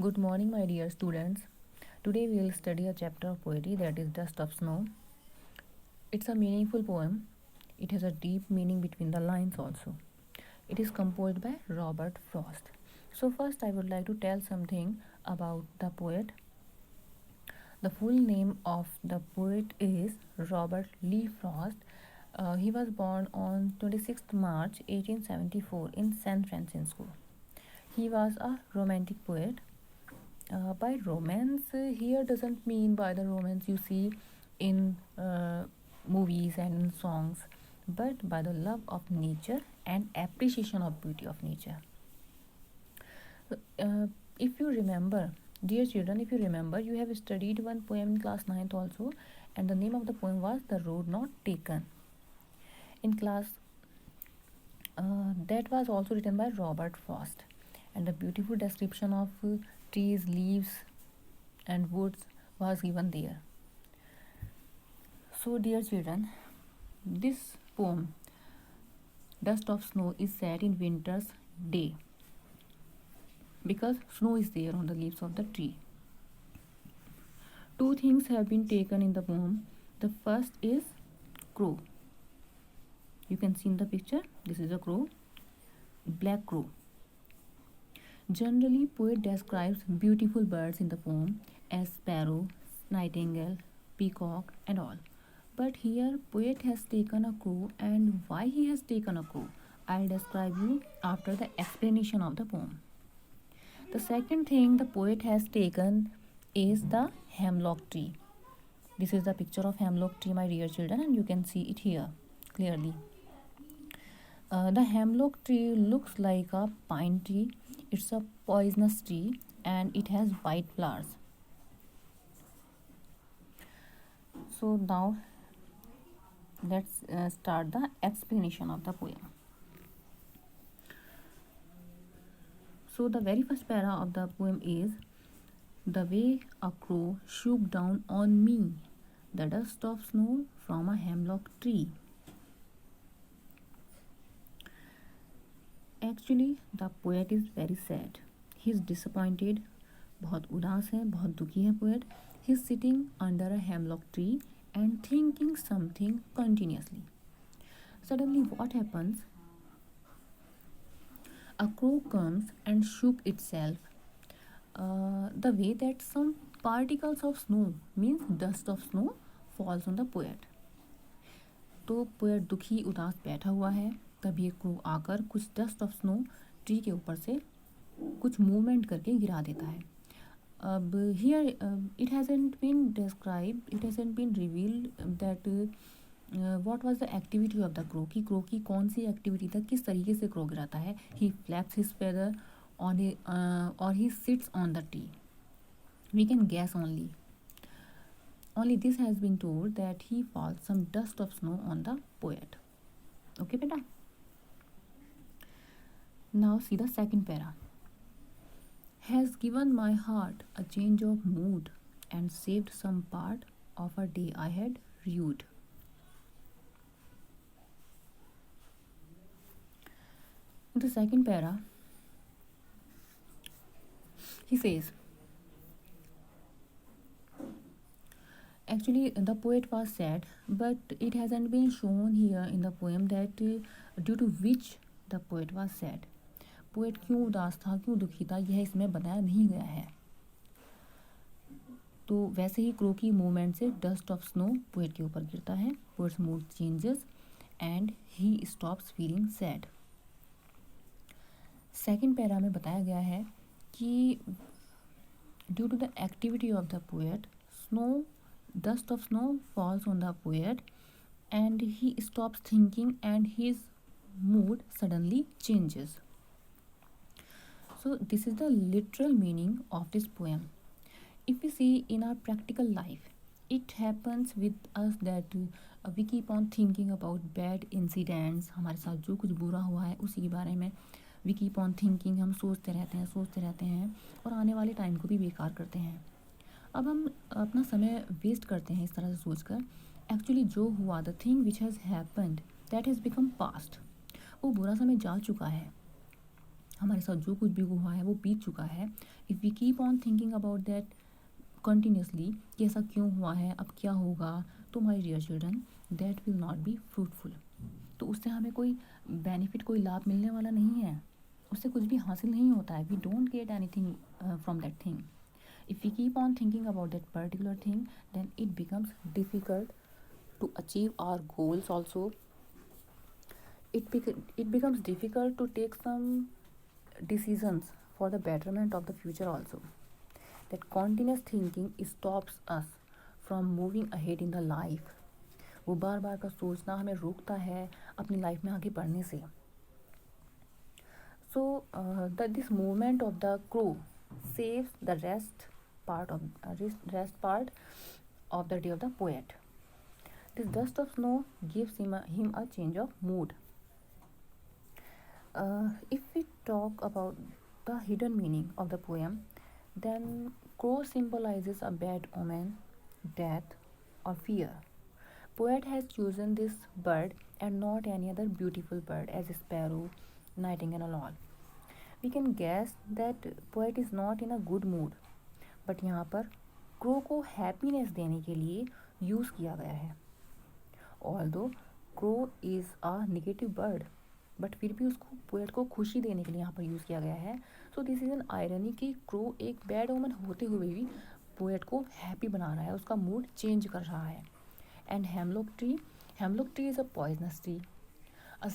Good morning, my dear students. Today we will study a chapter of poetry that is Dust of Snow. It's a meaningful poem. It has a deep meaning between the lines also. It is composed by Robert Frost. So, first, I would like to tell something about the poet. The full name of the poet is Robert Lee Frost. He was born on 26th March 1874 in San Francisco. He was a romantic poet. By romance, here doesn't mean by the romance you see in movies and in songs, but by the love of nature and appreciation of beauty of nature. Uh, if you remember, dear children, if you remember, you have studied one poem in class 9th also, and the name of the poem was The Road Not Taken. In class, that was also written by Robert Frost, and a beautiful description of trees, leaves, and woods was given there. So, dear children, this poem, Dust of Snow, is set in winter's day because snow is there on the leaves of the tree. Two things have been taken in the poem. The first is crow. You can see in the picture, this is a crow, black crow. Generally, poet describes beautiful birds in the poem as sparrow, nightingale, peacock, and all. But here, poet has taken a crow, and why he has taken a crow, I'll describe you after the explanation of the poem. The second thing the poet has taken is the hemlock tree. This is the picture of hemlock tree, my dear children, and you can see it here clearly. The hemlock tree looks like a pine tree. It's a poisonous tree and it has white flowers. So now let's start the explanation of the poem. So the very first para of the poem is, the way a crow shook down on me the dust of snow from a hemlock tree. Actually, the poet is very sad. He is disappointed. बहुत उदास है, बहुत दुखी है poet. He is sitting under a hemlock tree and thinking something continuously. Suddenly, what happens? A crow comes and shook itself. The way that some particles of snow, means dust of snow, falls on the poet. तो poet दुखी उदास बैठा हुआ है, तभी एक crow आकर कुछ डस्ट ऑफ स्नो ट्री के ऊपर से कुछ मूवमेंट करके गिरा देता है. अब here it hasn't been describe, it hasn't been revealed that what was the activity of the crow, कि क्रो की कौन सी एक्टिविटी था, किस तरीके से क्रो गिराता है. He flaps his feather on और he sits on the tree. We can guess only. Only this has been told that he falls some dust of snow on the poet. Okay, beta? Now see the second para. Has given my heart a change of mood and saved some part of a day I had rued. In the second para, he says, actually the poet was sad, but it hasn't been shown here in the poem that due to which the poet was sad. Poet क्यों उदास था, क्यों दुखी था, यह इसमें बताया नहीं गया है. तो वैसे ही क्रो की मूवमेंट से डस्ट ऑफ स्नो पोएट के ऊपर गिरता है. Poet's mood changes and he stops feeling sad. Second para में बताया गया है कि due to the activity of the poet, snow dust of snow falls on the poet and he stops thinking and his mood suddenly changes. So this is the literal meaning of this poem. If we see in our practical life, it happens with us that we keep on thinking about bad incidents. हमारे साथ जो कुछ बुरा हुआ है उसी के बारे में we keep on thinking, हम सोचते रहते हैं और आने वाले टाइम को भी बेकार करते हैं. अब हम अपना समय वेस्ट करते हैं इस तरह से सोचकर. एक्चुअली जो हुआ, the thing which has happened, that has become past. वो बुरा समय जा चुका है. हमारे साथ जो कुछ भी हुआ है वो बीत चुका है, if we keep on thinking about that continuously कि ऐसा क्यों हुआ है, अब क्या होगा, तो my dear children that will not be fruitful. तो उससे हमें कोई बेनिफिट, कोई लाभ मिलने वाला नहीं है, उससे कुछ भी हासिल नहीं होता है। We don't get anything from that thing. If we keep on thinking about that particular thing then it becomes difficult to achieve our goals also. It becomes difficult to take some decisions for the betterment of the future also. That continuous thinking stops us from moving ahead in the life. वो बार बार का सोचना हमें रोकता है अपनी life में आगे बढ़ने से. So that this movement of the crow saves the rest part of the day of the poet. This dust of snow gives him a change of mood. If we talk about the hidden meaning of the poem, then crow symbolizes a bad omen, death, or fear. Poet has chosen this bird and not any other beautiful bird as a sparrow, nightingale, and all. We can guess that poet is not in a good mood, but यहाँ पर crow को happiness देने के लिए use किया गया है. Although crow is a negative bird, but फिर भी उसको पोएट को खुशी देने के लिए यहाँ पर यूज़ किया गया है. So this is an irony कि क्रो एक बैड ओमन होते हुए भी पोएट को हैप्पी बना रहा है, उसका मूड चेंज कर रहा है. And hemlock tree is a poisonous tree, uh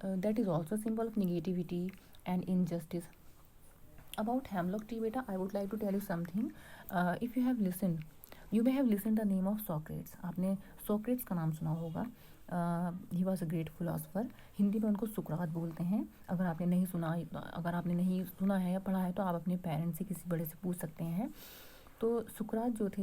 that is also symbol of negativity and injustice. About hemlock tree बेटा, I would like to tell you something. If you have listen, you may have listen the name of Socrates. आपने Socrates का नाम सुना होगा. He was a great philosopher. Hindi में उनको सुकरात बोलते हैं. अगर आपने नहीं सुना है या पढ़ा है तो आप अपने पेरेंट्स से, किसी बड़े से पूछ सकते हैं. तो सुकरात जो थे,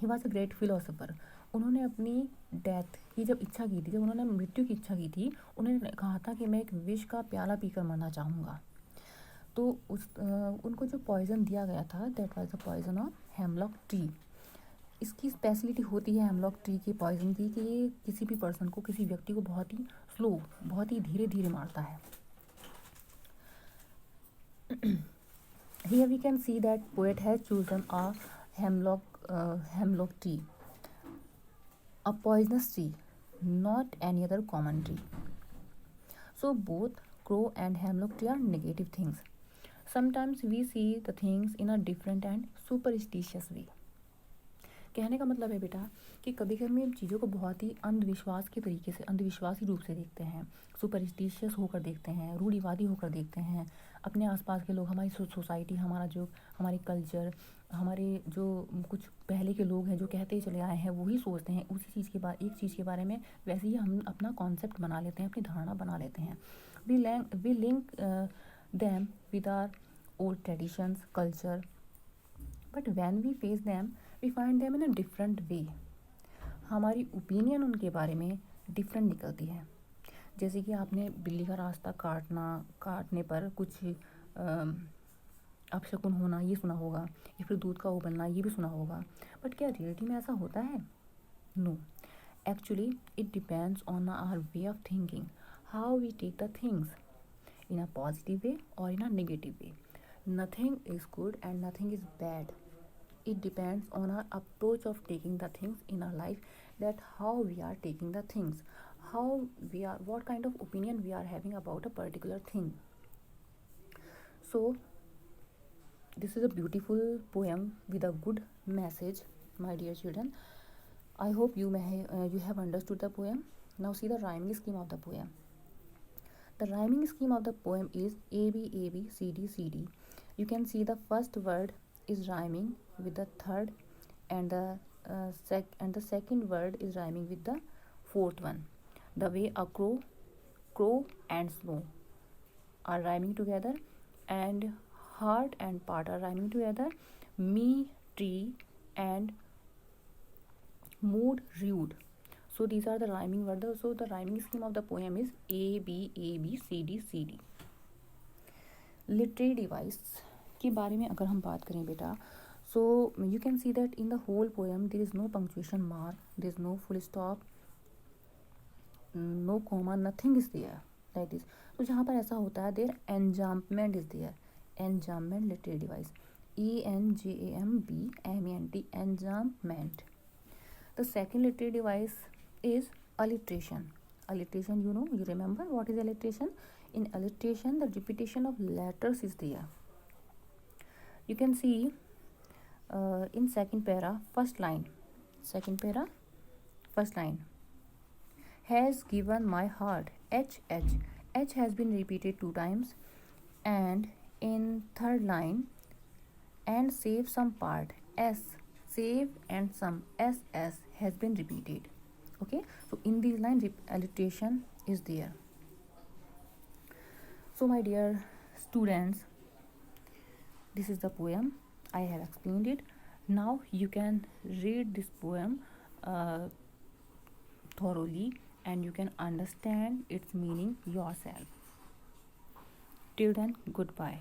ही वॉज अ ग्रेट फिलोसफर. उन्होंने अपनी डेथ की जब इच्छा की थी, जब उन्होंने मृत्यु की इच्छा की थी, उन्होंने कहा था कि मैं एक विष का प्याला पीकर मरना चाहूँगा. तो उनको जो पॉइज़न दिया गया था, that was the poison of hemlock tree. इसकी स्पेशलिटी होती है हेमलॉक ट्री के पॉइज़न की कि ये किसी भी पर्सन को, किसी व्यक्ति को बहुत ही स्लो, बहुत ही धीरे धीरे मारता है. Here we can see that poet has chosen a hemlock tree, a poisonous tree, not any other common tree. So both crow and hemlock tree are negative things. Sometimes we see the things in a different and superstitious way. कहने का मतलब है बेटा कि कभी कभी हम चीज़ों को बहुत ही अंधविश्वास के तरीके से, अंधविश्वासी रूप से देखते हैं, सुपरस्टिशियस होकर देखते हैं, रूढ़िवादी होकर देखते हैं. अपने आसपास के लोग, हमारी सोसाइटी, हमारी कल्चर, हमारे जो कुछ पहले के लोग हैं जो कहते चले आए हैं, वही सोचते हैं. उसी चीज़ के एक चीज़ के बारे में वैसे ही हम अपना कॉन्सेप्ट बना लेते हैं, अपनी धारणा बना लेते हैं. We link them with our old traditions, culture, but when we face them, we find them in a different way. हमारी ओपिनियन उनके बारे में डिफरेंट निकलती है. जैसे कि आपने बिल्ली का रास्ता काटने पर कुछ अपशकुन होना ये सुना होगा, या फिर दूध का उबलना ये भी सुना होगा. बट क्या रियलिटी में ऐसा होता है? No. Actually it depends on our way of thinking, how we take the things, in a positive way or in a negative way. Nothing is good and nothing is bad. It depends on our approach of taking the things in our life, that how we are taking the things, what kind of opinion we are having about a particular thing. So this is a beautiful poem with a good message, my dear children. I hope you have understood the poem. Now see the rhyming scheme of the poem. The rhyming scheme of the poem is A B A B C D C D. You can see the first word is rhyming with the third, and the second word is rhyming with the fourth one. The way a crow and snow are rhyming together, and heart and part are rhyming together. Me, tree, and mood, rude. So these are the rhyming words. So the rhyming scheme of the poem is A B A B C D C D. Literary device के बारे में अगर हम बात करें बेटा, so you can see that in the whole poem there is no punctuation mark, there is no full stop, no comma, nothing is there like this. तो जहाँ पर ऐसा होता है, there enjambment is there, enjambment literary device, ENJAMBMENT, enjambment. The second literary device is alliteration. Alliteration, you remember what is alliteration? In alliteration, the repetition of letters is there. You can see in second para, first line. Second para, first line. Has given my heart, H. H has been repeated 2 times. And in third line, and save some part, S. Save and some, SS has been repeated. Okay, so in these lines alliteration is there. So my dear students, this is the poem. I have explained it. Now you can read this poem thoroughly and you can understand its meaning yourself. Till then, goodbye.